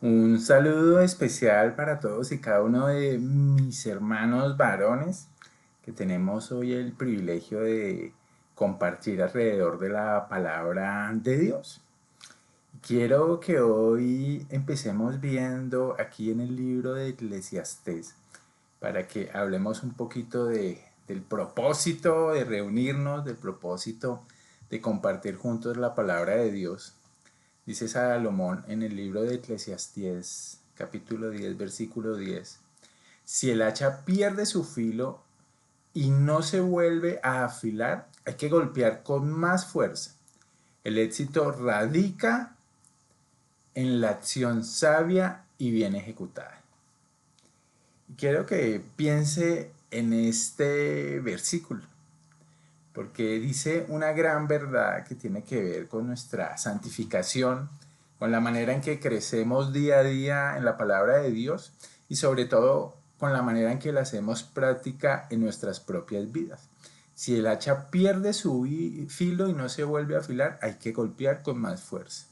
Un saludo especial para todos y cada uno de mis hermanos varones que tenemos hoy el privilegio de compartir alrededor de la palabra de Dios. Quiero que hoy empecemos viendo aquí en el libro de Eclesiastés para que hablemos un poquito del propósito de reunirnos, del propósito de compartir juntos la palabra de Dios. Dice Salomón en el libro de Eclesiastés, capítulo 10, versículo 10. Si el hacha pierde su filo y no se vuelve a afilar, hay que golpear con más fuerza. El éxito radica en la acción sabia y bien ejecutada. Quiero que piense en este versículo, porque dice una gran verdad que tiene que ver con nuestra santificación, con la manera en que crecemos día a día en la palabra de Dios y sobre todo con la manera en que la hacemos práctica en nuestras propias vidas. Si el hacha pierde su filo y no se vuelve a afilar, hay que golpear con más fuerza.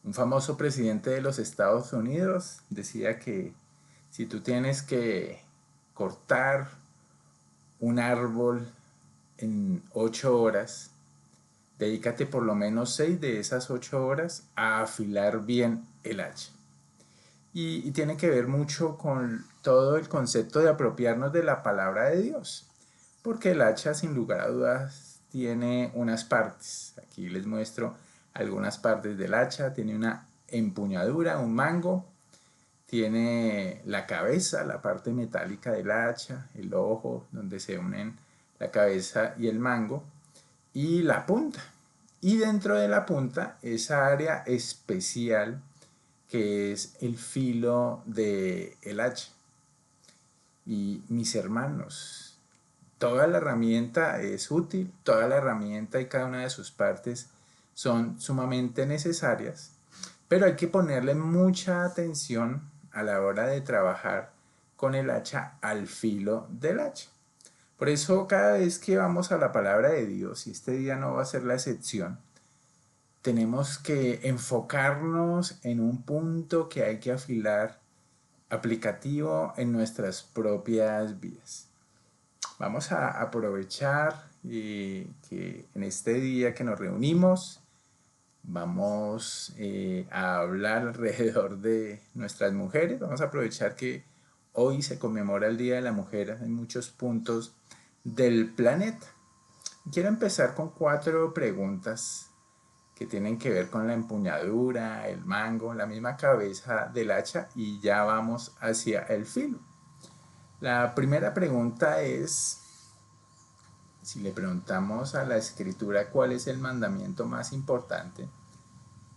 Un famoso presidente de los Estados Unidos decía que si tú tienes que cortar un árbol en 8 horas, dedícate por lo menos 6 de esas 8 horas a afilar bien el hacha. Y tiene que ver mucho con todo el concepto de apropiarnos de la palabra de Dios, porque el hacha sin lugar a dudas tiene unas partes. Aquí les muestro algunas partes del hacha. Tiene una empuñadura, un mango, tiene la cabeza, la parte metálica del hacha, el ojo donde se unen la cabeza y el mango, y la punta. Y dentro de la punta, esa área especial que es el filo del hacha. Y mis hermanos, toda la herramienta es útil, toda la herramienta y cada una de sus partes son sumamente necesarias, pero hay que ponerle mucha atención a la hora de trabajar con el hacha al filo del hacha. Por eso cada vez que vamos a la palabra de Dios, y este día no va a ser la excepción, tenemos que enfocarnos en un punto que hay que afilar aplicativo en nuestras propias vidas. Vamos a aprovechar que en este día que nos reunimos, vamos a hablar alrededor de nuestras mujeres. Vamos a aprovechar que hoy se conmemora el Día de la Mujer en muchos puntos del planeta. Quiero empezar con 4 preguntas que tienen que ver con la empuñadura, el mango, la misma cabeza del hacha y ya vamos hacia el filo. La primera pregunta es, si le preguntamos a la escritura cuál es el mandamiento más importante,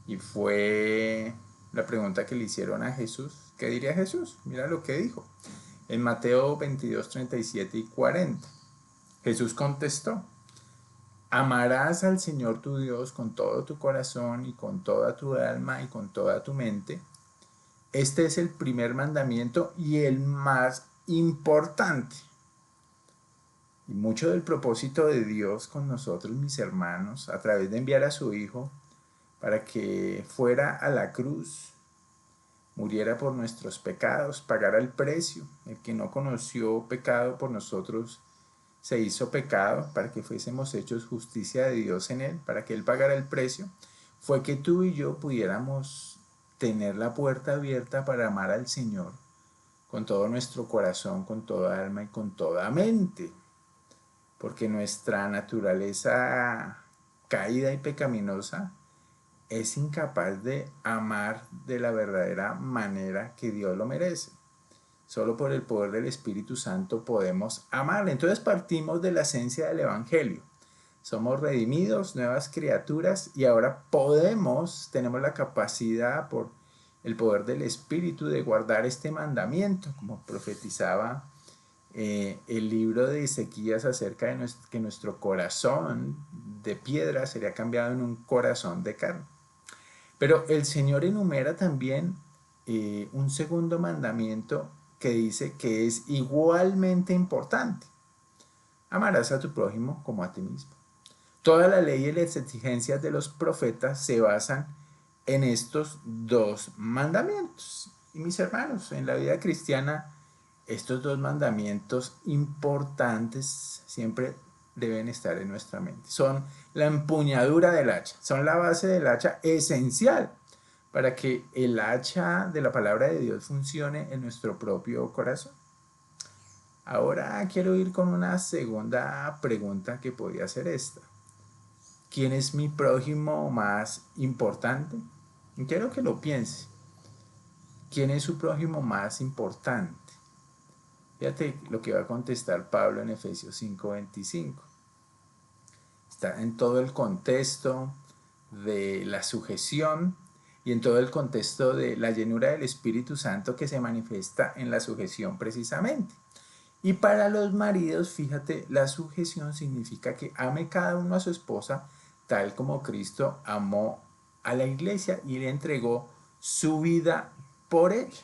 y fue la pregunta que le hicieron a Jesús, ¿qué diría Jesús? Mira lo que dijo en Mateo 22, 37 y 40. Jesús contestó: amarás al Señor tu Dios con todo tu corazón y con toda tu alma y con toda tu mente. Este es el primer mandamiento y el más importante. Y mucho del propósito de Dios con nosotros, mis hermanos, a través de enviar a su Hijo para que fuera a la cruz, muriera por nuestros pecados, pagara el precio. El que no conoció pecado por nosotros se hizo pecado para que fuésemos hechos justicia de Dios en él, para que él pagara el precio, fue que tú y yo pudiéramos tener la puerta abierta para amar al Señor con todo nuestro corazón, con toda alma y con toda mente, porque nuestra naturaleza caída y pecaminosa es incapaz de amar de la verdadera manera que Dios lo merece. Solo por el poder del Espíritu Santo podemos amarle. Entonces partimos de la esencia del Evangelio. Somos redimidos, nuevas criaturas y ahora tenemos la capacidad por el poder del Espíritu de guardar este mandamiento, como profetizaba el libro de Ezequías acerca de que nuestro corazón de piedra sería cambiado en un corazón de carne. Pero el Señor enumera también un segundo mandamiento que dice que es igualmente importante. Amarás a tu prójimo como a ti mismo. Toda la ley y las exigencias de los profetas se basan en estos dos mandamientos. Y mis hermanos, en la vida cristiana, estos dos mandamientos importantes siempre deben estar en nuestra mente. Son la empuñadura del hacha, son la base del hacha esencial para que el hacha de la palabra de Dios funcione en nuestro propio corazón. Ahora quiero ir con una segunda pregunta que podría ser esta. ¿Quién es mi prójimo más importante? Quiero que lo piense. ¿Quién es su prójimo más importante? Fíjate lo que va a contestar Pablo en Efesios 5:25. Está en todo el contexto de la sujeción y en todo el contexto de la llenura del Espíritu Santo que se manifiesta en la sujeción precisamente. Y para los maridos, fíjate, la sujeción significa que ame cada uno a su esposa tal como Cristo amó a la iglesia y le entregó su vida por ella.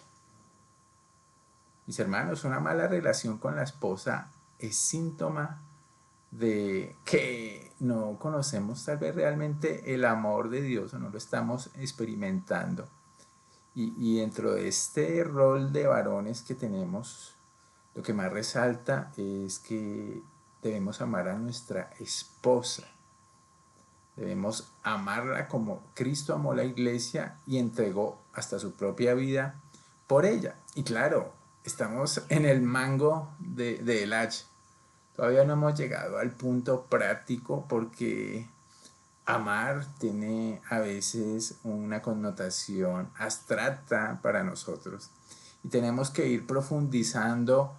Mis hermanos, una mala relación con la esposa es síntoma de que no conocemos tal vez realmente el amor de Dios o no lo estamos experimentando. Y dentro de este rol de varones que tenemos, lo que más resalta es que debemos amar a nuestra esposa. Debemos amarla como Cristo amó la iglesia y entregó hasta su propia vida por ella. Y claro, estamos en el mango del hacha. Todavía no hemos llegado al punto práctico porque amar tiene a veces una connotación abstracta para nosotros. Y tenemos que ir profundizando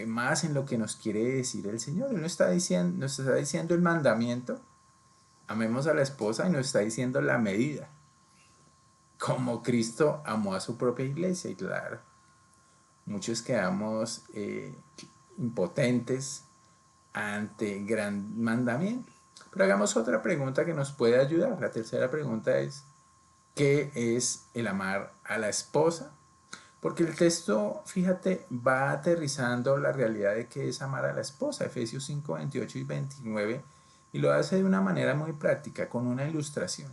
más en lo que nos quiere decir el Señor. Él nos está diciendo el mandamiento. Amemos a la esposa y nos está diciendo la medida. Como Cristo amó a su propia iglesia. Y claro, muchos quedamos impotentes ante gran mandamiento. Pero hagamos otra pregunta que nos puede ayudar. La tercera pregunta es, ¿qué es el amar a la esposa? Porque el texto, fíjate, va aterrizando la realidad de qué es amar a la esposa. Efesios 5, 28 y 29. Y lo hace de una manera muy práctica, con una ilustración.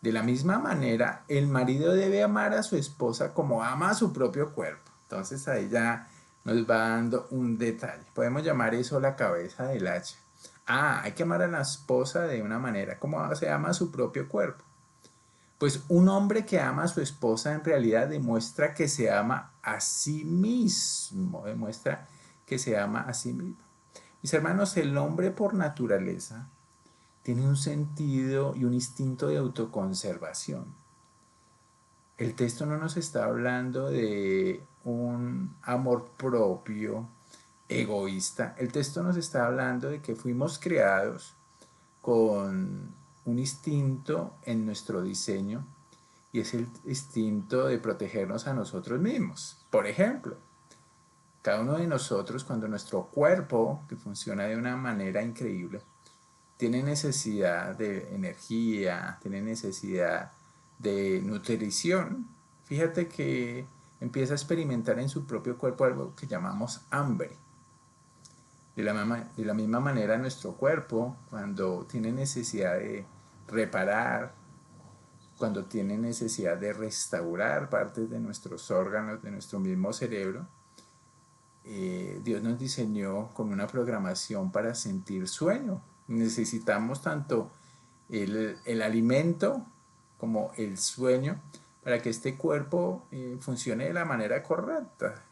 De la misma manera, el marido debe amar a su esposa como ama a su propio cuerpo. Entonces ahí ya nos va dando un detalle. Podemos llamar eso la cabeza del hacha. Hay que amar a la esposa de una manera como se ama a su propio cuerpo. Pues un hombre que ama a su esposa en realidad demuestra que se ama a sí mismo. Demuestra que se ama a sí mismo. Mis hermanos, el hombre por naturaleza tiene un sentido y un instinto de autoconservación. El texto no nos está hablando de un amor propio egoísta. El texto nos está hablando de que fuimos creados con un instinto en nuestro diseño y es el instinto de protegernos a nosotros mismos. Por ejemplo, cada uno de nosotros, cuando nuestro cuerpo, que funciona de una manera increíble, tiene necesidad de energía, tiene necesidad de nutrición, fíjate que empieza a experimentar en su propio cuerpo algo que llamamos hambre. De la misma manera nuestro cuerpo, cuando tiene necesidad de reparar, cuando tiene necesidad de restaurar partes de nuestros órganos, de nuestro mismo cerebro, Dios nos diseñó con una programación para sentir sueño. Necesitamos tanto el alimento como el sueño para que este cuerpo funcione de la manera correcta.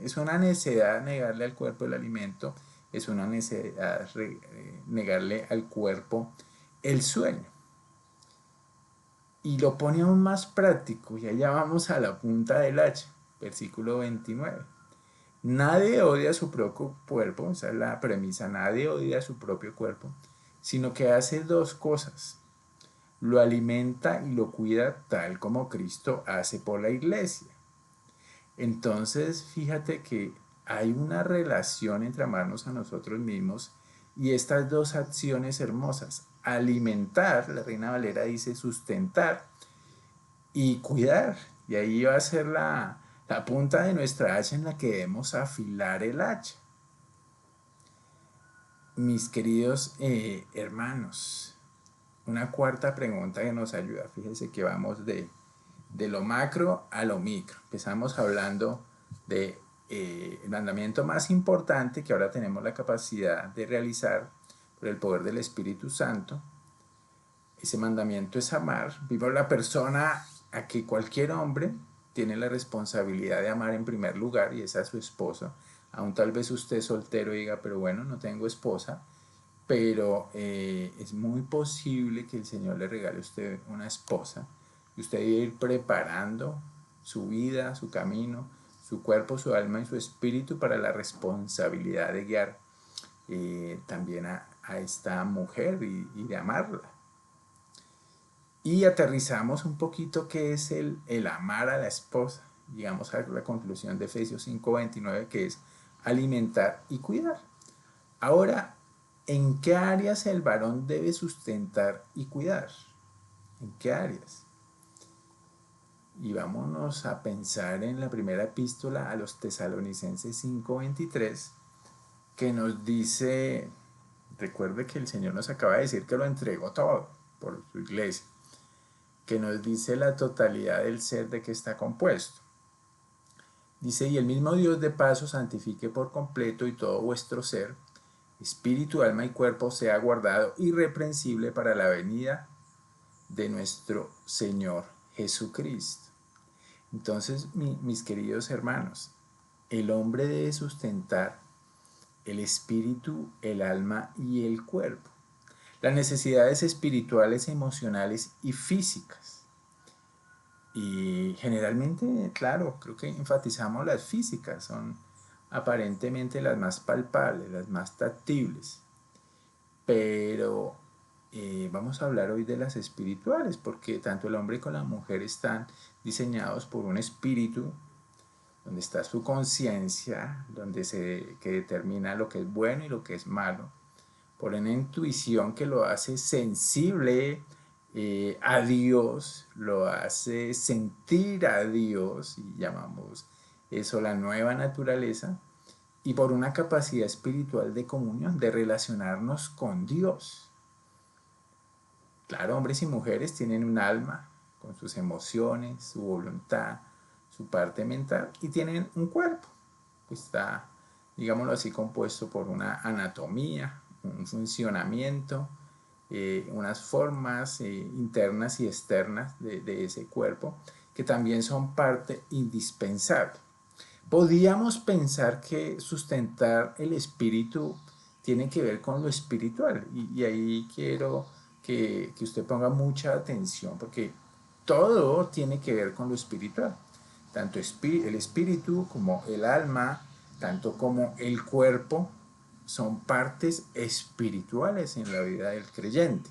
Es una necedad negarle al cuerpo el alimento, es una necedad negarle al cuerpo el sueño. Y lo pone aún más práctico, y allá vamos a la punta del hacha, versículo 29. Nadie odia su propio cuerpo, esa es la premisa, nadie odia su propio cuerpo, sino que hace dos cosas. Lo alimenta y lo cuida tal como Cristo hace por la iglesia. Entonces, fíjate que hay una relación entre amarnos a nosotros mismos y estas dos acciones hermosas. Alimentar, la Reina Valera dice sustentar, y cuidar. Y ahí va a ser la punta de nuestra hacha en la que debemos afilar el hacha. Mis queridos hermanos, una cuarta pregunta que nos ayuda. Fíjese que vamos de lo macro a lo micro. Empezamos hablando de el mandamiento más importante que ahora tenemos la capacidad de realizar por el poder del Espíritu Santo. Ese mandamiento es amar. Vimos la persona a que cualquier hombre tiene la responsabilidad de amar en primer lugar, y esa es su esposa. Aún tal vez usted soltero diga, pero bueno, no tengo esposa, pero es muy posible que el Señor le regale a usted una esposa y usted debe ir preparando su vida, su camino, su cuerpo, su alma y su espíritu para la responsabilidad de guiar también a esta mujer y de amarla. Y aterrizamos un poquito qué es el amar a la esposa. Llegamos a la conclusión de Efesios 5:29, que es alimentar y cuidar. Ahora, ¿en qué áreas el varón debe sustentar y cuidar? ¿En qué áreas? Y vámonos a pensar en la primera epístola a los Tesalonicenses 5:23, que nos dice, recuerde que el Señor nos acaba de decir que lo entregó todo por su iglesia, que nos dice la totalidad del ser de que está compuesto. Dice, y el mismo Dios de paz os santifique por completo y todo vuestro ser, espíritu, alma y cuerpo sea guardado irreprensible para la venida de nuestro Señor Jesucristo. Entonces, mis queridos hermanos, el hombre debe sustentar el espíritu, el alma y el cuerpo. Las necesidades espirituales, emocionales y físicas. Y generalmente, claro, creo que enfatizamos las físicas, son aparentemente las más palpables, las más tactibles. Pero vamos a hablar hoy de las espirituales, porque tanto el hombre como la mujer están diseñados por un espíritu, donde está su conciencia, que determina lo que es bueno y lo que es malo, por una intuición que lo hace sensible a Dios, lo hace sentir a Dios, y llamamos eso la nueva naturaleza, y por una capacidad espiritual de comunión, de relacionarnos con Dios. Claro, hombres y mujeres tienen un alma con sus emociones, su voluntad, su parte mental, y tienen un cuerpo que está, digámoslo así, compuesto por una anatomía, un funcionamiento, unas formas internas y externas de ese cuerpo que también son parte indispensable. Podríamos pensar que sustentar el espíritu tiene que ver con lo espiritual, y ahí quiero que usted ponga mucha atención, porque todo tiene que ver con lo espiritual, tanto el espíritu como el alma, tanto como el cuerpo, son partes espirituales en la vida del creyente,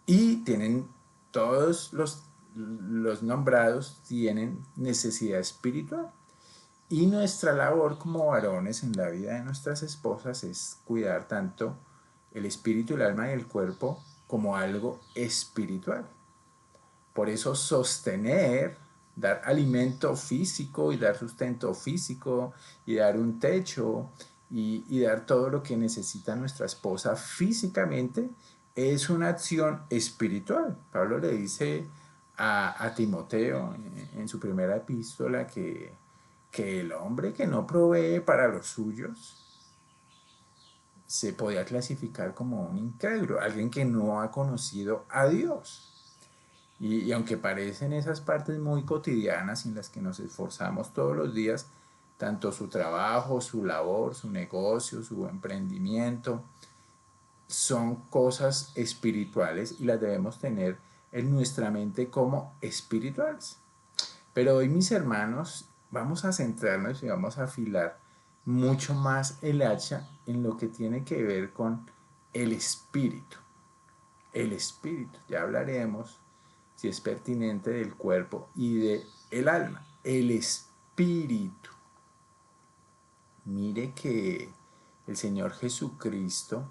y tienen todos los nombrados tienen necesidad espiritual. Y nuestra labor como varones en la vida de nuestras esposas es cuidar tanto el espíritu, el alma y el cuerpo como algo espiritual. Por eso sostener, dar alimento físico y dar sustento físico y dar un techo y dar todo lo que necesita nuestra esposa físicamente es una acción espiritual. Pablo le dice a Timoteo en su primera epístola que el hombre que no provee para los suyos se podía clasificar como un incrédulo, alguien que no ha conocido a Dios. Y aunque parecen esas partes muy cotidianas en las que nos esforzamos todos los días, tanto su trabajo, su labor, su negocio, su emprendimiento, son cosas espirituales y las debemos tener en nuestra mente como espirituales. Pero hoy, mis hermanos, vamos a centrarnos y vamos a afilar mucho más el hacha en lo que tiene que ver con el espíritu. El espíritu, ya hablaremos si es pertinente del cuerpo y del alma. El espíritu. Mire que el Señor Jesucristo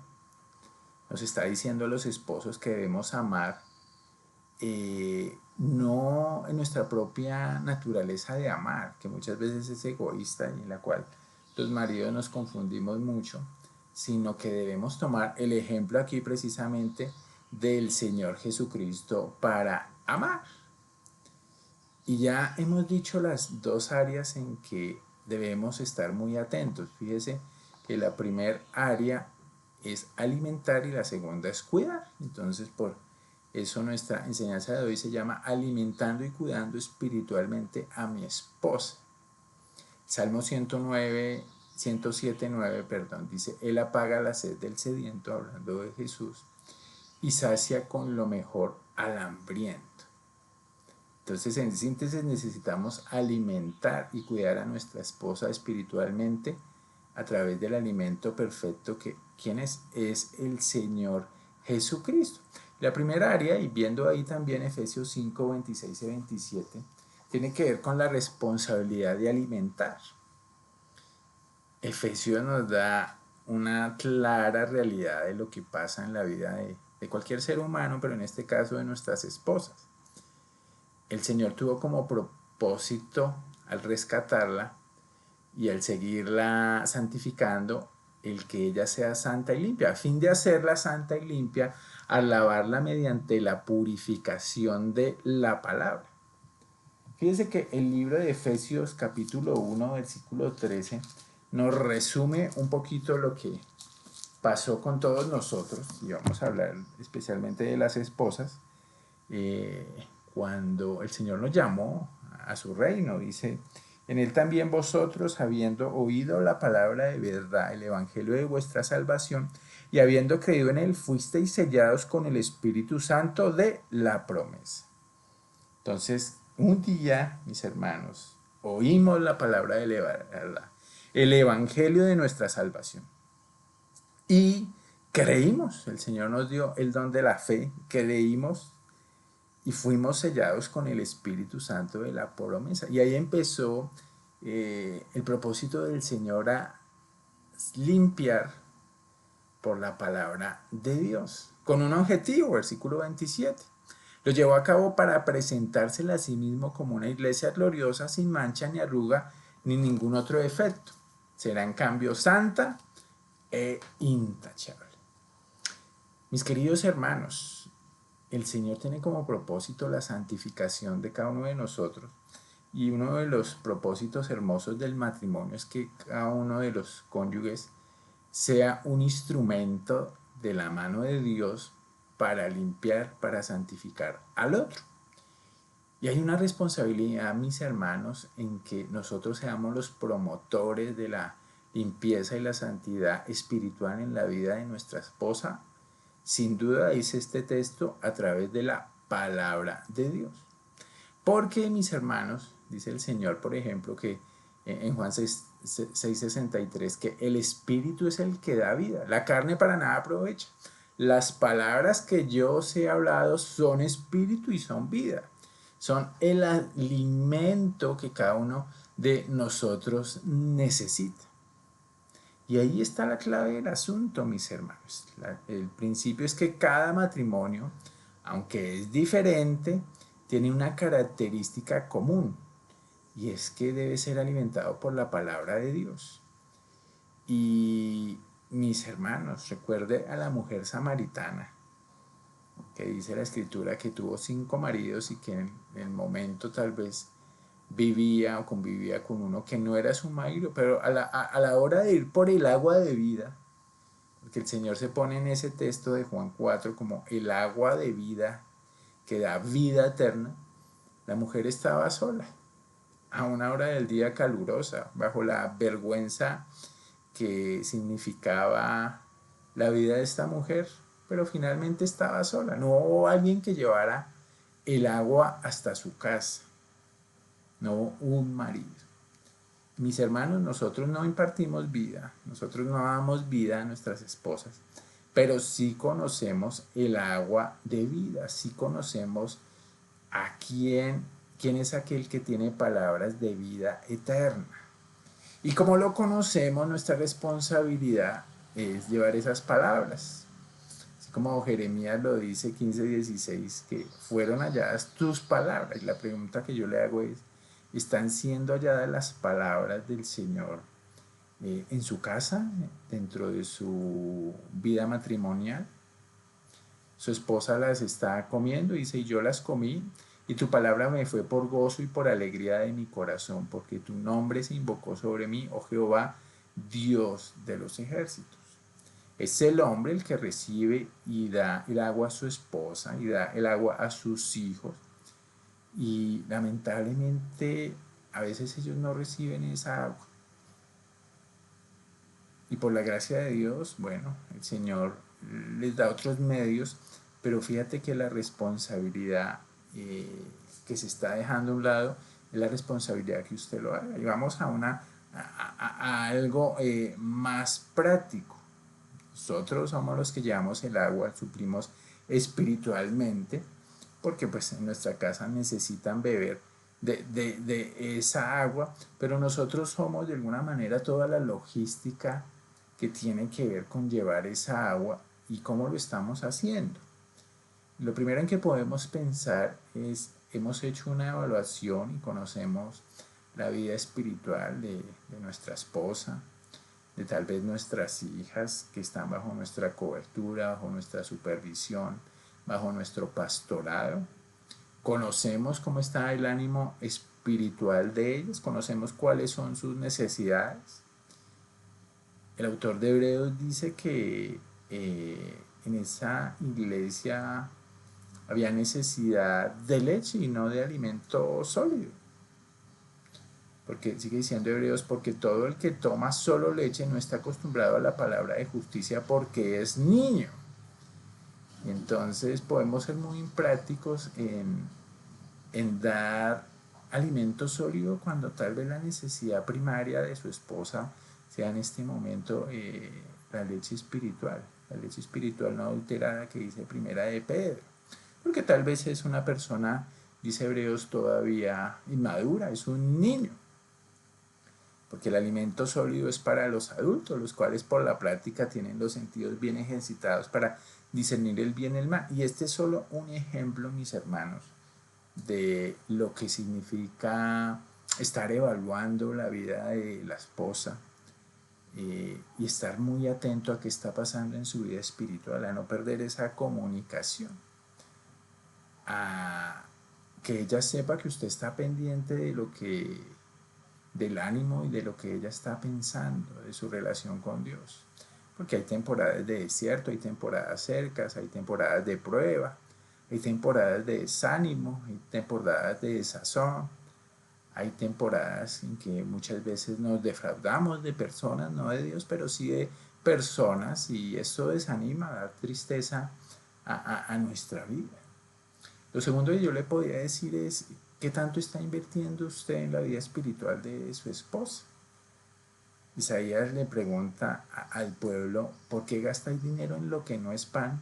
nos está diciendo a los esposos que debemos amar no en nuestra propia naturaleza de amar, que muchas veces es egoísta y en la cual los maridos nos confundimos mucho, sino que debemos tomar el ejemplo aquí precisamente del Señor Jesucristo para amar. Y ya hemos dicho las dos áreas en que debemos estar muy atentos. Fíjese que la primera área es alimentar y la segunda es cuidar. Entonces, por eso nuestra enseñanza de hoy se llama alimentando y cuidando espiritualmente a mi esposa. Salmo 109, 107:9, perdón, dice, Él apaga la sed del sediento, hablando de Jesús, y sacia con lo mejor al hambriento. Entonces, en síntesis, necesitamos alimentar y cuidar a nuestra esposa espiritualmente a través del alimento perfecto que, ¿quién es? Es el Señor Jesucristo. La primera área, y viendo ahí también Efesios 5, 26 y 27, tiene que ver con la responsabilidad de alimentar. Efesios nos da una clara realidad de lo que pasa en la vida de cualquier ser humano, pero en este caso de nuestras esposas. El Señor tuvo como propósito al rescatarla y al seguirla santificando el que ella sea santa y limpia, a fin de hacerla santa y limpia, al lavarla mediante la purificación de la palabra. Fíjense que el libro de Efesios capítulo 1 versículo 13 nos resume un poquito lo que pasó con todos nosotros, y vamos a hablar especialmente de las esposas, cuando el Señor nos llamó a su reino. Dice, en él también vosotros, habiendo oído la palabra de verdad, el evangelio de vuestra salvación, y habiendo creído en él, fuisteis sellados con el Espíritu Santo de la promesa. Entonces, un día, mis hermanos, oímos la palabra de verdad, el evangelio de nuestra salvación, y creímos. El Señor nos dio el don de la fe, creímos y fuimos sellados con el Espíritu Santo de la promesa. Y ahí empezó el propósito del Señor a limpiar por la palabra de Dios, con un objetivo, versículo 27. Lo llevó a cabo para presentársela a sí mismo como una iglesia gloriosa, sin mancha ni arruga, ni ningún otro defecto. Será en cambio santa e intachable. Mis queridos hermanos, el Señor tiene como propósito la santificación de cada uno de nosotros, y uno de los propósitos hermosos del matrimonio es que cada uno de los cónyuges sea un instrumento de la mano de Dios para limpiar, para santificar al otro. Y hay una responsabilidad, mis hermanos, en que nosotros seamos los promotores de la limpieza y la santidad espiritual en la vida de nuestra esposa. Sin duda dice este texto a través de la palabra de Dios. Porque, mis hermanos, dice el Señor, por ejemplo, que en Juan 6:63, que el Espíritu es el que da vida, la carne para nada aprovecha. Las palabras que yo os he hablado son espíritu y son vida. Son el alimento que cada uno de nosotros necesita. Y ahí está la clave del asunto, mis hermanos. El principio es que cada matrimonio, aunque es diferente, tiene una característica común, y es que debe ser alimentado por la palabra de Dios. Y mis hermanos, recuerde a la mujer samaritana, que dice la escritura que tuvo 5 maridos y que en el momento tal vez vivía o convivía con uno que no era su marido, pero a la hora de ir por el agua de vida, porque el Señor se pone en ese texto de Juan 4 como el agua de vida que da vida eterna, la mujer estaba sola, a una hora del día calurosa, bajo la vergüenza que significaba la vida de esta mujer, pero finalmente estaba sola. No hubo alguien que llevara el agua hasta su casa, no hubo un marido. Mis hermanos, nosotros no impartimos vida, nosotros no damos vida a nuestras esposas, pero sí conocemos el agua de vida, sí conocemos a quién es aquel que tiene palabras de vida eterna. Y como lo conocemos, nuestra responsabilidad es llevar esas palabras. Así como Jeremías lo dice 15:16, que fueron halladas tus palabras. Y la pregunta que yo le hago es, ¿están siendo halladas las palabras del Señor en su casa, dentro de su vida matrimonial? su esposa las está comiendo, dice, y yo las comí, y tu palabra me fue por gozo y por alegría de mi corazón, porque tu nombre se invocó sobre mí, oh Jehová, Dios de los ejércitos. Es el hombre el que recibe y da el agua a su esposa y da el agua a sus hijos. Y lamentablemente a veces ellos no reciben esa agua. Y por la gracia de Dios, bueno, el Señor les da otros medios, pero fíjate que la responsabilidad que se está dejando a un lado es la responsabilidad que usted lo haga. Y vamos a algo más práctico. Nosotros somos los que llevamos el agua, suplimos espiritualmente, porque pues en nuestra casa necesitan beber de esa agua, pero nosotros somos de alguna manera toda la logística que tiene que ver con llevar esa agua y cómo lo estamos haciendo. Lo primero en que podemos pensar es, hemos hecho una evaluación y conocemos la vida espiritual de nuestra esposa, de tal vez nuestras hijas que están bajo nuestra cobertura, bajo nuestra supervisión, bajo nuestro pastorado. Conocemos cómo está el ánimo espiritual de ellas, conocemos cuáles son sus necesidades. El autor de Hebreos dice que en esa iglesia había necesidad de leche y no de alimento sólido. Porque sigue diciendo Hebreos, porque todo el que toma solo leche no está acostumbrado a la palabra de justicia porque es niño. Entonces podemos ser muy prácticos en dar alimento sólido cuando tal vez la necesidad primaria de su esposa sea en este momento la leche espiritual no adulterada que dice Primera de Pedro, porque tal vez es una persona, dice Hebreos, todavía inmadura, es un niño, porque el alimento sólido es para los adultos, los cuales por la práctica tienen los sentidos bien ejercitados para discernir el bien y el mal. Y este es solo un ejemplo, mis hermanos, de lo que significa estar evaluando la vida de la esposa y estar muy atento a qué está pasando en su vida espiritual, a no perder esa comunicación, a que ella sepa que usted está pendiente de lo que, del ánimo y de lo que ella está pensando, de su relación con Dios. Porque hay temporadas de desierto, hay temporadas cercas, hay temporadas de prueba, hay temporadas de desánimo, hay temporadas de desazón, hay temporadas en que muchas veces nos defraudamos de personas, no de Dios, pero sí de personas, y esto desanima, da tristeza a nuestra vida. Lo segundo que yo le podría decir es, ¿qué tanto está invirtiendo usted en la vida espiritual de su esposa? Isaías le pregunta al pueblo, ¿por qué gastáis dinero en lo que no es pan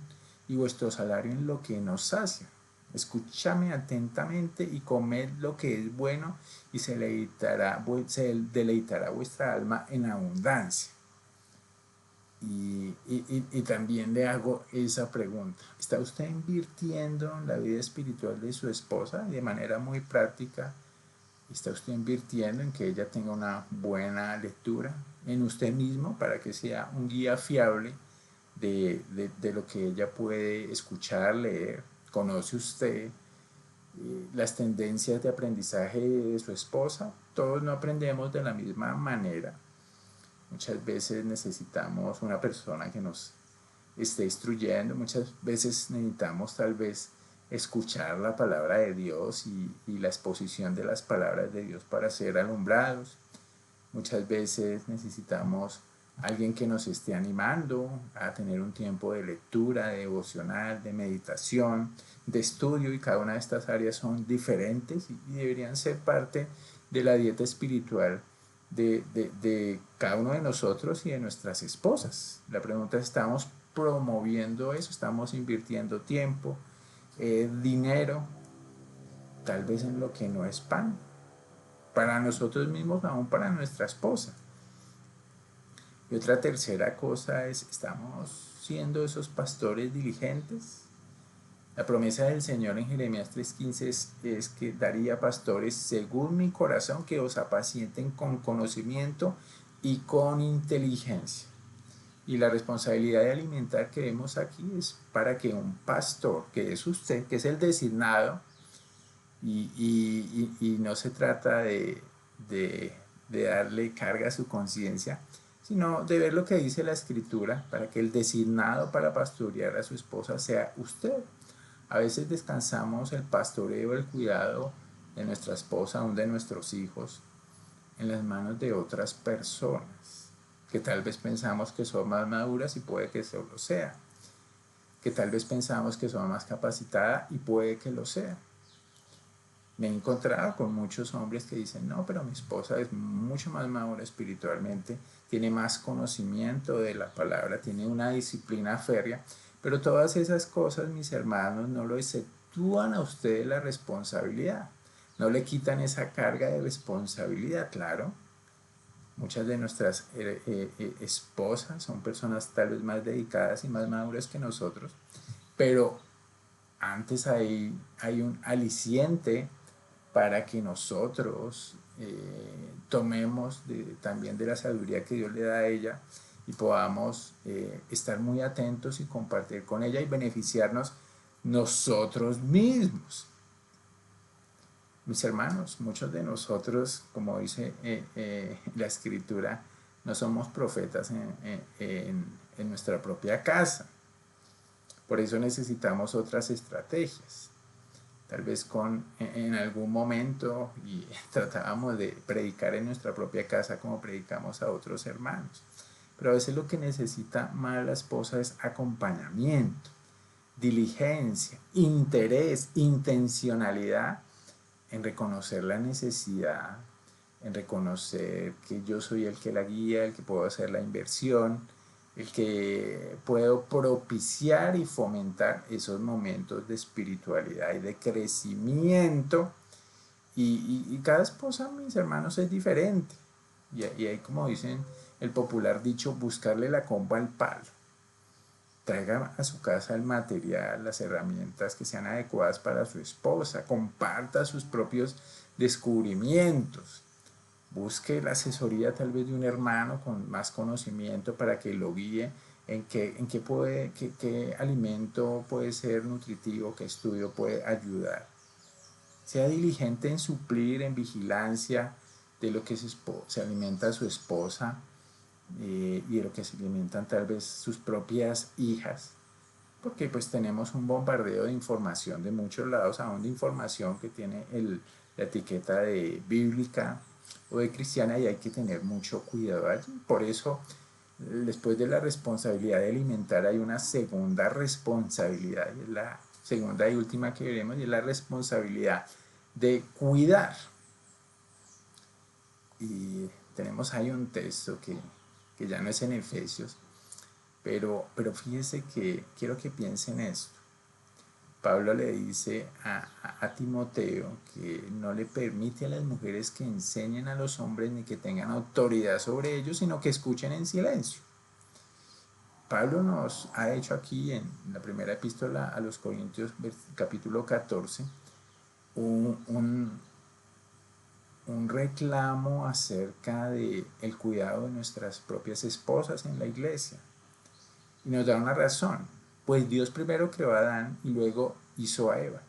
y vuestro salario en lo que no sacia? Escúchame atentamente y comed lo que es bueno y se deleitará vuestra alma en abundancia. Y también le hago esa pregunta. ¿Está usted invirtiendo en la vida espiritual de su esposa de manera muy práctica? ¿Está usted invirtiendo en que ella tenga una buena lectura en usted mismo para que sea un guía fiable de lo que ella puede escuchar, leer? ¿Conoce usted las tendencias de aprendizaje de su esposa? Todos no aprendemos de la misma manera. Muchas veces necesitamos una persona que nos esté instruyendo, muchas veces necesitamos tal vez escuchar la palabra de Dios y la exposición de las palabras de Dios para ser alumbrados. Muchas veces necesitamos alguien que nos esté animando a tener un tiempo de lectura, de devocional, de meditación, de estudio, y cada una de estas áreas son diferentes y deberían ser parte de la dieta espiritual de cada uno de nosotros y de nuestras esposas. La pregunta es, ¿estamos promoviendo eso? ¿Estamos invirtiendo tiempo, dinero, tal vez en lo que no es pan? Para nosotros mismos, aún para nuestra esposa. Y otra tercera cosa es, ¿estamos siendo esos pastores diligentes? La promesa del Señor en Jeremías 3:15 es que daría pastores según mi corazón que os apacienten con conocimiento y con inteligencia. Y la responsabilidad de alimentar que vemos aquí es para que un pastor, que es usted, que es el designado, y no se trata de, de darle carga a su conciencia, sino de ver lo que dice la escritura para que el designado para pastorear a su esposa sea usted. A veces descansamos el pastoreo, el cuidado de nuestra esposa, aún de nuestros hijos, en las manos de otras personas, que tal vez pensamos que son más maduras y puede que eso lo sea, que tal vez pensamos que son más capacitadas y puede que lo sea. Me he encontrado con muchos hombres que dicen, no, pero mi esposa es mucho más madura espiritualmente, tiene más conocimiento de la palabra, tiene una disciplina férrea, pero todas esas cosas, mis hermanos, no lo exceptúan a usted de la responsabilidad, no le quitan esa carga de responsabilidad, claro. Muchas de nuestras esposas son personas tal vez más dedicadas y más maduras que nosotros, pero antes hay un aliciente para que nosotros tomemos también de la sabiduría que Dios le da a ella y podamos estar muy atentos y compartir con ella y beneficiarnos nosotros mismos. Mis hermanos, muchos de nosotros, como dice la escritura, no somos profetas en nuestra propia casa. Por eso necesitamos otras estrategias. Tal vez en algún momento y tratábamos de predicar en nuestra propia casa como predicamos a otros hermanos. Pero a veces lo que necesita más la esposa es acompañamiento, diligencia, interés, intencionalidad en reconocer la necesidad, en reconocer que yo soy el que la guía, el que puedo hacer la inversión, el que puedo propiciar y fomentar esos momentos de espiritualidad y de crecimiento. Y cada esposa, mis hermanos, es diferente. Y hay, como dicen el popular dicho, buscarle la comba al palo. Traiga a su casa el material, las herramientas que sean adecuadas para su esposa, comparta sus propios descubrimientos, busque la asesoría tal vez de un hermano con más conocimiento para que lo guíe qué alimento puede ser nutritivo, qué estudio puede ayudar. Sea diligente en suplir, en vigilancia de lo que se alimenta su esposa y de lo que se alimentan tal vez sus propias hijas, porque pues tenemos un bombardeo de información de muchos lados, aún de información que tiene la etiqueta de bíblica o de cristiana, y hay que tener mucho cuidado allí. Por eso, después de la responsabilidad de alimentar, hay una segunda responsabilidad, y es la segunda y última que veremos, y es la responsabilidad de cuidar. Y tenemos ahí un texto que ya no es en Efesios, pero fíjese que quiero que piensen esto. Pablo le dice a Timoteo que no le permite a las mujeres que enseñen a los hombres ni que tengan autoridad sobre ellos, sino que escuchen en silencio. Pablo nos ha hecho aquí en la primera epístola a los Corintios, capítulo 14, un reclamo acerca del cuidado de nuestras propias esposas en la iglesia. Y nos da una razón, pues Dios primero creó a Adán y luego hizo a Eva.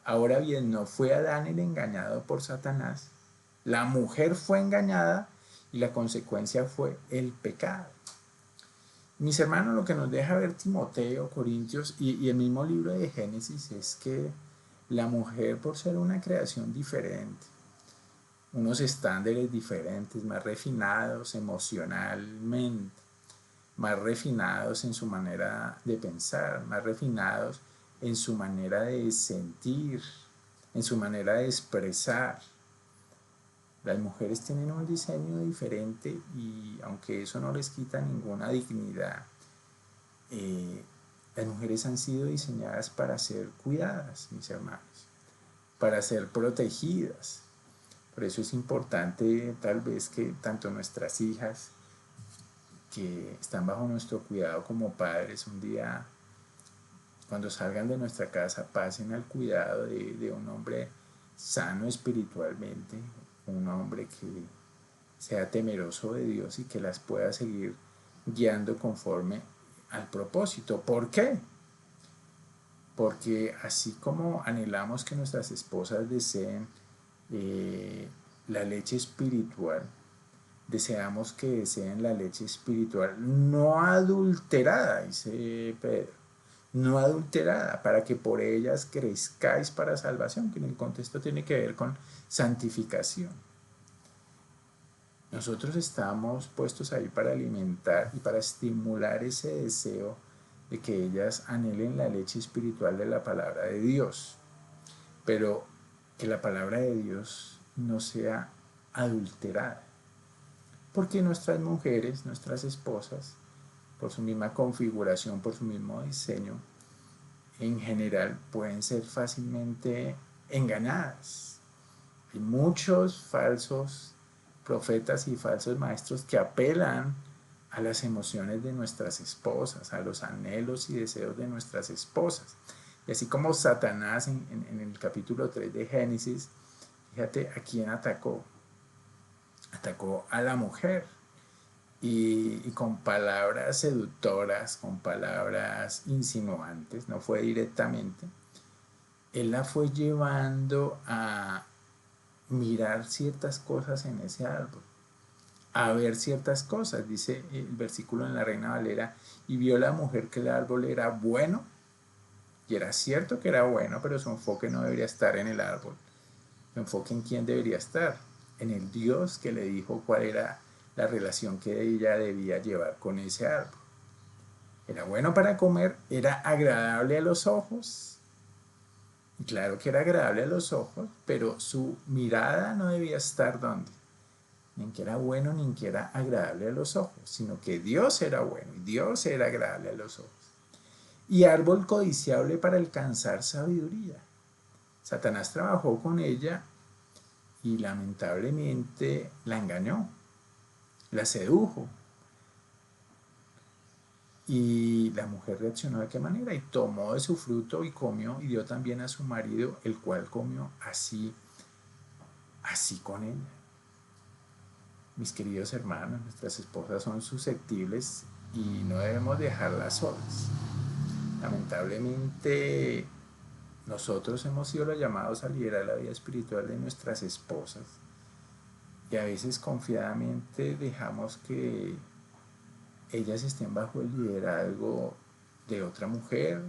Ahora bien, no fue Adán el engañado por Satanás, la mujer fue engañada y la consecuencia fue el pecado. Mis hermanos, lo que nos deja ver Timoteo, Corintios y el mismo libro de Génesis es que la mujer, por ser una creación diferente, unos estándares diferentes, más refinados emocionalmente, más refinados en su manera de pensar, más refinados en su manera de sentir, en su manera de expresar. Las mujeres tienen un diseño diferente y aunque eso no les quita ninguna dignidad, las mujeres han sido diseñadas para ser cuidadas, mis hermanos, para ser protegidas. Por eso es importante tal vez que tanto nuestras hijas que están bajo nuestro cuidado como padres un día cuando salgan de nuestra casa pasen al cuidado de un hombre sano espiritualmente, un hombre que sea temeroso de Dios y que las pueda seguir guiando conforme al propósito. ¿Por qué? Porque así como anhelamos que nuestras esposas deseen eh, la leche espiritual, deseamos que deseen la leche espiritual no adulterada, dice Pedro, no adulterada, para que por ellas crezcáis para salvación, que en el contexto tiene que ver con santificación. Nosotros estamos puestos ahí para alimentar y para estimular ese deseo de que ellas anhelen la leche espiritual de la palabra de Dios, pero que la palabra de Dios no sea adulterada, porque nuestras mujeres, nuestras esposas, por su misma configuración, por su mismo diseño, en general pueden ser fácilmente engañadas. Hay muchos falsos profetas y falsos maestros que apelan a las emociones de nuestras esposas, a los anhelos y deseos de nuestras esposas. Y así como Satanás en el capítulo 3 de Génesis, fíjate a quién atacó. Atacó a la mujer y con palabras seductoras, con palabras insinuantes, no fue directamente, él la fue llevando a mirar ciertas cosas en ese árbol, a ver ciertas cosas, dice el versículo en la Reina Valera, y vio la mujer que el árbol era bueno, y era cierto que era bueno, pero su enfoque no debería estar en el árbol, su enfoque en quién debería estar, en el Dios que le dijo cuál era la relación que ella debía llevar con ese árbol. Era bueno para comer, era agradable a los ojos, y claro que era agradable a los ojos, pero su mirada no debía estar donde, ni en que era bueno ni en que era agradable a los ojos, sino que Dios era bueno y Dios era agradable a los ojos. Y árbol codiciable para alcanzar sabiduría. Satanás trabajó con ella y lamentablemente la engañó, la sedujo. Y la mujer reaccionó de qué manera, y tomó de su fruto y comió, y dio también a su marido, el cual comió así con ella. Mis queridos hermanos, nuestras esposas son susceptibles y no debemos dejarlas solas. Lamentablemente, nosotros hemos sido los llamados a liderar la vida espiritual de nuestras esposas, y a veces confiadamente dejamos que ellas estén bajo el liderazgo de otra mujer,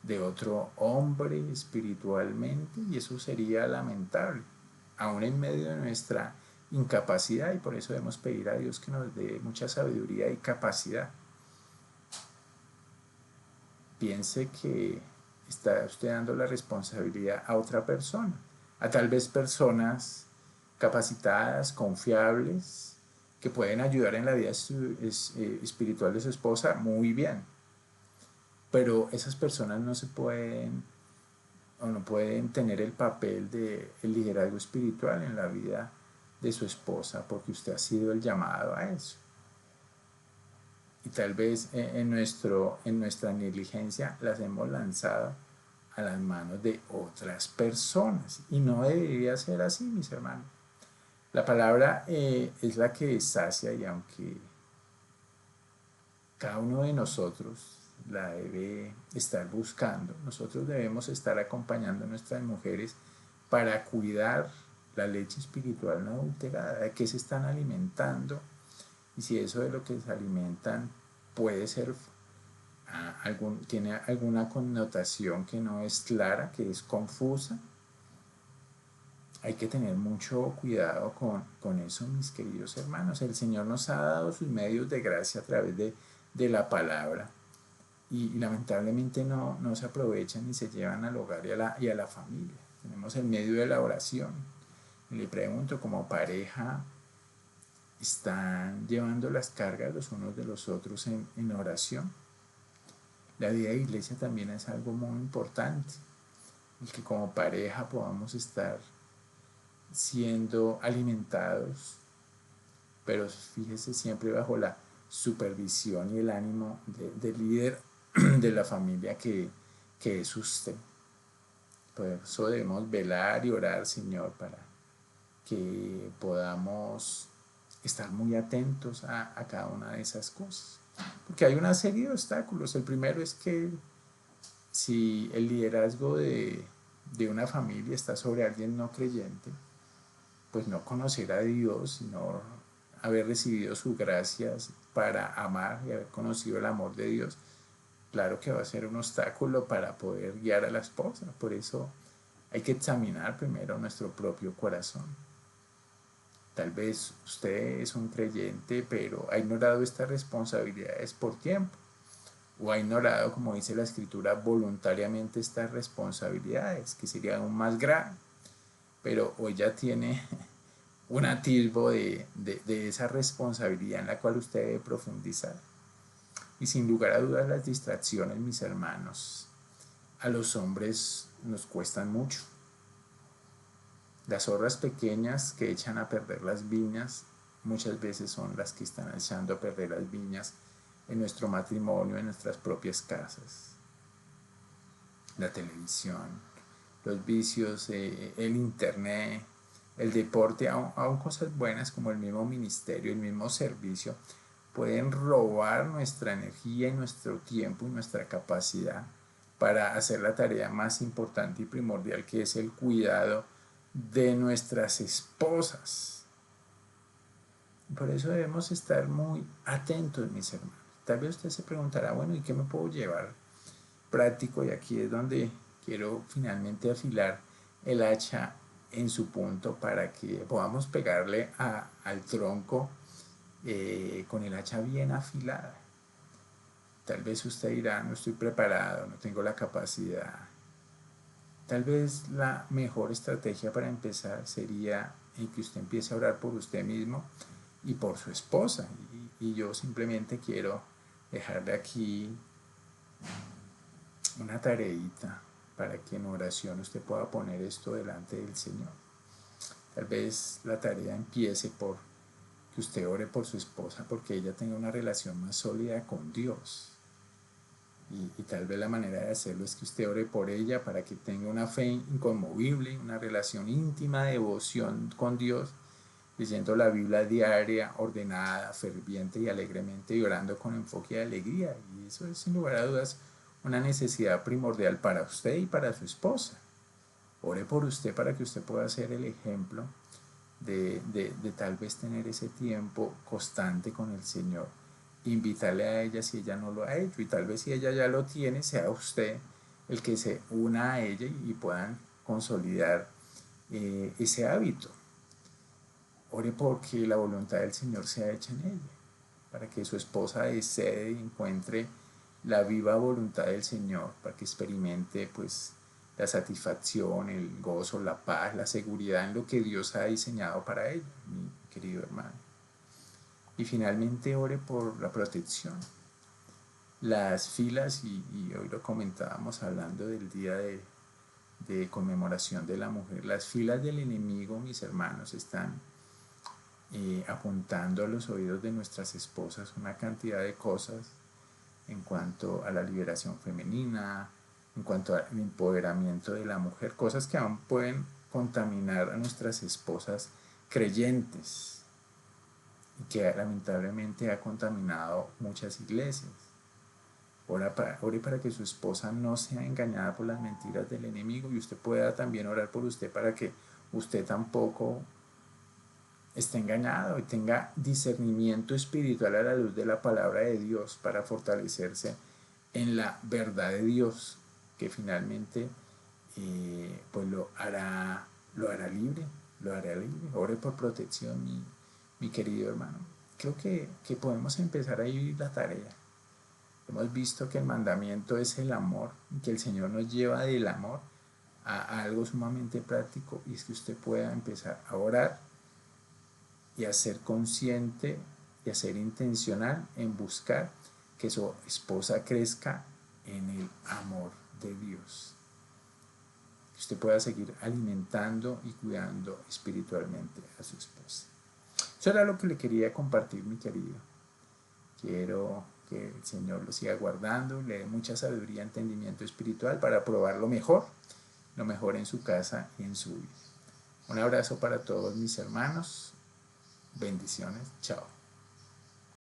de otro hombre espiritualmente, y eso sería lamentable, aún en medio de nuestra incapacidad, y por eso debemos pedir a Dios que nos dé mucha sabiduría y capacidad. Piense que está usted dando la responsabilidad a otra persona, a tal vez personas capacitadas, confiables, que pueden ayudar en la vida espiritual de su esposa, muy bien, pero esas personas no se pueden o no pueden tener el papel de el liderazgo espiritual en la vida de su esposa, porque usted ha sido el llamado a eso. Y tal vez en nuestra negligencia las hemos lanzado a las manos de otras personas, y no debería ser así, mis hermanos. La palabra es la que sacia, y aunque cada uno de nosotros la debe estar buscando, nosotros debemos estar acompañando a nuestras mujeres para cuidar la leche espiritual no adulterada, de qué se están alimentando, y si eso de lo que se alimentan puede ser tiene alguna connotación que no es clara, que es confusa. Hay que tener mucho cuidado con eso, mis queridos hermanos. El Señor nos ha dado sus medios de gracia a través de la palabra, y lamentablemente no se aprovechan ni se llevan al hogar y a la familia. Tenemos el medio de la oración. Y le pregunto, como pareja, ¿están llevando las cargas los unos de los otros en oración? La vida de iglesia también es algo muy importante, el que como pareja podamos estar siendo alimentados, pero fíjese siempre bajo la supervisión y el ánimo del líder de la familia que es usted. Por eso debemos velar y orar, Señor, para que podamos estar muy atentos a cada una de esas cosas. Porque hay una serie de obstáculos. El primero es que si el liderazgo de una familia está sobre alguien no creyente, pues no conocer a Dios, sino haber recibido sus gracias para amar y haber conocido el amor de Dios, claro que va a ser un obstáculo para poder guiar a la esposa. Por eso hay que examinar primero nuestro propio corazón. Tal vez usted es un creyente, pero ha ignorado estas responsabilidades por tiempo, o ha ignorado, como dice la escritura, voluntariamente estas responsabilidades, que sería aún más grave, pero hoy ya tiene un atisbo de esa responsabilidad en la cual usted debe profundizar. Y sin lugar a dudas las distracciones, mis hermanos, a los hombres nos cuestan mucho. Las zorras pequeñas que echan a perder las viñas muchas veces son las que están echando a perder las viñas en nuestro matrimonio, en nuestras propias casas. La televisión, los vicios, el internet, el deporte, aún cosas buenas como el mismo ministerio, el mismo servicio, pueden robar nuestra energía y nuestro tiempo y nuestra capacidad para hacer la tarea más importante y primordial, que es el cuidado de nuestras esposas. Por eso debemos estar muy atentos, mis hermanos. Tal vez usted se preguntará, bueno, ¿y qué me puedo llevar práctico? Y aquí es donde quiero finalmente afilar el hacha en su punto para que podamos pegarle al tronco con el hacha bien afilada. Tal vez usted dirá, no estoy preparado, no tengo la capacidad. Tal vez la mejor estrategia para empezar sería en que usted empiece a orar por usted mismo y por su esposa. Y yo simplemente quiero dejarle aquí una tareita para que en oración usted pueda poner esto delante del Señor. Tal vez la tarea empiece por que usted ore por su esposa porque ella tenga una relación más sólida con Dios. Y tal vez la manera de hacerlo es que usted ore por ella para que tenga una fe inconmovible, una relación íntima, devoción con Dios, leyendo la Biblia diaria, ordenada, ferviente y alegremente, y orando con enfoque y alegría. Y eso es, sin lugar a dudas, una necesidad primordial para usted y para su esposa. Ore por usted para que usted pueda ser el ejemplo de tal vez tener ese tiempo constante con el Señor. Invitarle a ella si ella no lo ha hecho, y tal vez si ella ya lo tiene, sea usted el que se una a ella y puedan consolidar ese hábito. Ore porque la voluntad del Señor sea hecha en ella, para que su esposa desee y encuentre la viva voluntad del Señor, para que experimente pues la satisfacción, el gozo, la paz, la seguridad en lo que Dios ha diseñado para ella, mi querido hermano. Y finalmente ore por la protección. Las filas, y hoy lo comentábamos hablando del día de conmemoración de la mujer, las filas del enemigo, mis hermanos, están apuntando a los oídos de nuestras esposas una cantidad de cosas en cuanto a la liberación femenina, en cuanto al empoderamiento de la mujer, cosas que aún pueden contaminar a nuestras esposas creyentes y que lamentablemente ha contaminado muchas iglesias. Ore para que su esposa no sea engañada por las mentiras del enemigo, y usted pueda también orar por usted para que usted tampoco esté engañado y tenga discernimiento espiritual a la luz de la palabra de Dios para fortalecerse en la verdad de Dios, que finalmente pues lo hará libre, lo hará libre. Ore por protección, mi querido hermano. Creo que podemos empezar a vivir la tarea. Hemos visto que el mandamiento es el amor, y que el Señor nos lleva del amor a algo sumamente práctico, y es que usted pueda empezar a orar y a ser consciente y a ser intencional en buscar que su esposa crezca en el amor de Dios. Que usted pueda seguir alimentando y cuidando espiritualmente a su esposa. Eso era lo que le quería compartir, mi querido. Quiero que el Señor lo siga guardando, le dé mucha sabiduría, entendimiento espiritual para probar lo mejor en su casa y en su vida. Un abrazo para todos mis hermanos. Bendiciones. Chao.